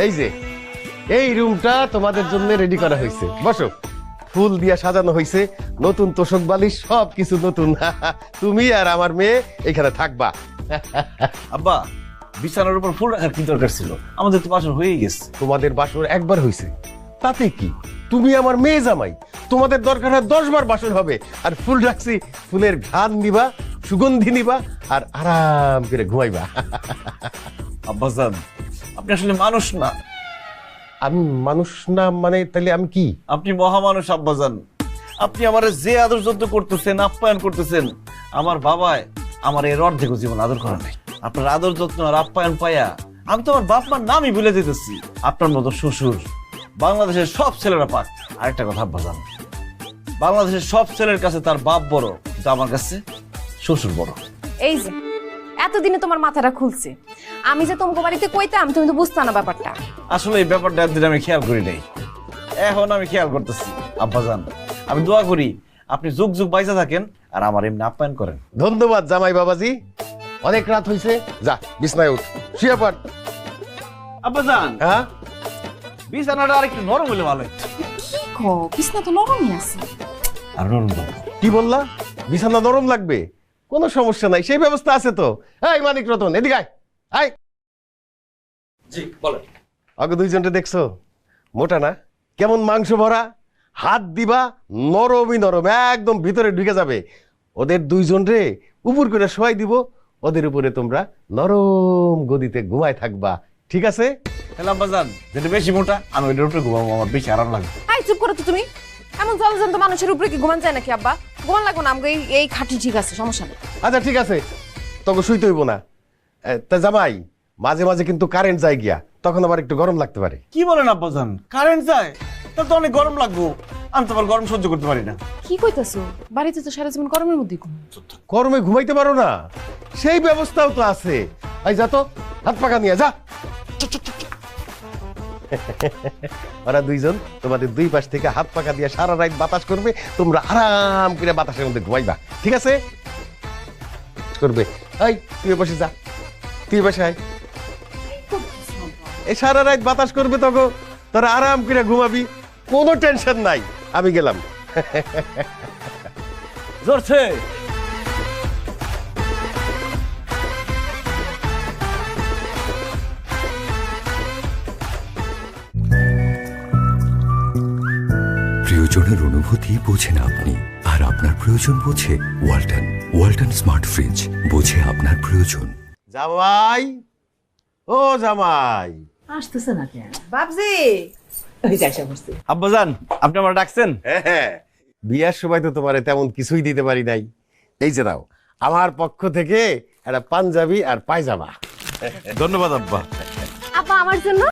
এই যে এই রুমটা তোমাদের জন্য রেডি করা হয়েছে, বসো। ফুল দিয়া সাজানো হয়েছে, নতুন তোষক বালিশ সব কিছু নতুন। তুমি আর আমার মেয়ে এখানে থাকবা। আব্বা, বিছানার উপর ফুল রাখার কি দরকার ছিল? আমাদের তো বাসন হয়েই গেছে। তোমাদের বাসর একবার হয়েছে, তাতে কি? তুমি আমার মেয়ে জামাই, তোমাদের দরকার হয় 10 বার বাসর হবে। আর ফুল রাখছি, ফুলের ঘ্রাণ নিবা, সুগন্ধি নিবা, আর আরাম করে ঘুমাইবা। আব্বাজান, আপনি আসলে মানুষ না। আমি মানুষ না মানে তাহলে আমি কি? আপনি মহামানুষ আব্বাজান। আপনি আমার যে আদর যত্ন করতেছেন, আপ্যায়ন করতেছেন, আমার বাবায় আমার এর অর্ধেক জীবন আদর করা নাই। আপনার আদর যত্ন আর আপ্যায়ন পাইয়া আমি তো আমার বাপ মার নামই ভুলে যেতেছি। আপনার মতো শ্বশুর বাংলাদেশের সব ছেলেরা পাক। আরেকটা কথা আব্বাজান, বাংলাদেশের সব ছেলের কাছে তার বাপ বড়, কিন্তু আমার কাছে শ্বশুর বড়। এই যে এতদিনে তোমার মাথাটা খুলছে। আমি যে তোমাকে বাড়িতে কইতাম, তুমি তো বুঝতা না ব্যাপারটা। আসলে এই ব্যাপারটা একদিন আমি খেয়াল করি নাই, এখন আমি খেয়াল করতেছি। আব্বাজান, আমি দোয়া করি আপনি যুগ যুগ বাইজা থাকেন আর আমার এমনি আপ্যায়ন করেন। ধন্যবাদ জামাই বাবাজি, অনেক রাত হয়েছে, যা বিছনায় উঠ, শুয়ে পড়। আব্বাজান, হ্যাঁ, বিছানাটা আর একটু নরম হলে ভালো হতো। কি কো, বিছনা তো নরমই আছে। আর নরম দাও। কি বললা? বিছানা নরম লাগবে? কোনো সমস্যা নাই, সেই ব্যবস্থা আছে তো। এই মানিক রতন, এদিকে আয়, আয়। জি বলেন। আগে দুইজনকে দেখছো? মোটা না, কেমন মাংস ভরা, হাত দিবা নরমই নরম, একদম ভিতরে ঢুকে যাবে। ওদের দুইজন রে উপর করে শোয়াই দিব, ওদের উপরে তোমরা নরম গদিতে ঘুমায় থাকবা, ঠিক আছে? তাহলে আব্বাজান, যেটা বেশি মোটা আমি ওইটার উপরে ঘুমাবো, আমার বেশি আরাম লাগবে। আই চুপ করো তো তুমি। এমন জলজন্ত মানুষের উপরে কি ঘুমান যায় নাকি আব্বা? ঘুমান লাগবো না, আমাকে এই খাটি ঠিক আছে, সমস্যা নেই। আচ্ছা ঠিক আছে, তোকে শুইতে হইব না। তা জামাই, মাঝে মাঝে কিন্তু কারেন্ট যায় গিয়া, তখন আবার একটু গরম লাগতে পারে। কি বলেন আব্বাজান, কারেন্ট যায়? তাহলে তো অনেক গরম লাগবো, আমি তো আবার গরম সহ্য করতে পারি না। কি কইতাছো? বাড়িতে তো সারা জীবন গরমের মধ্যেই ঘুম। গরমে ঘুমাইতে পারো না? সেই ব্যবস্থাও তো আছে। এই যা তো, হাত পাকা নিয়ে যা। ওরা দুইজন তোমাদের দুই পাশ থেকে হাত পাকা দিয়ে সারা রাত বাতাস করবে, তোমরা আরাম করে বাতাসের মধ্যে ঘুমাইবা, ঠিক আছে? করবে। এই তুই এ পাশে যা, তুই এ পাশে আয়। এই সারা রাত বাতাস করবে, তখন তোরা আরাম করে ঘুমাবি, কোনো টেনশন নাই। আমি গেলাম। জোরছে। প্রিয়জনের অনুভূতি বোঝেন আপনি, আর আপনার প্রয়োজন বোঝে ওয়ালটন। ওয়ালটন স্মার্ট ফ্রিজ, বোঝে আপনার প্রয়োজন। জামাই, ও জামাই, আসতেছে না কেন বাবজি? ওই যাই সমস্ত। আব্বাজান, আপনি আমার ডাকছেন? হ্যাঁ, বিয়ার সময় তো তোমারে তেমন কিছুই দিতে পারি নাই। এই যে নাও, আমার পক্ষ থেকে একটা পাঞ্জাবি আর পায়জামা। ধন্যবাদ আব্বা। আব্বা আমার জন্য?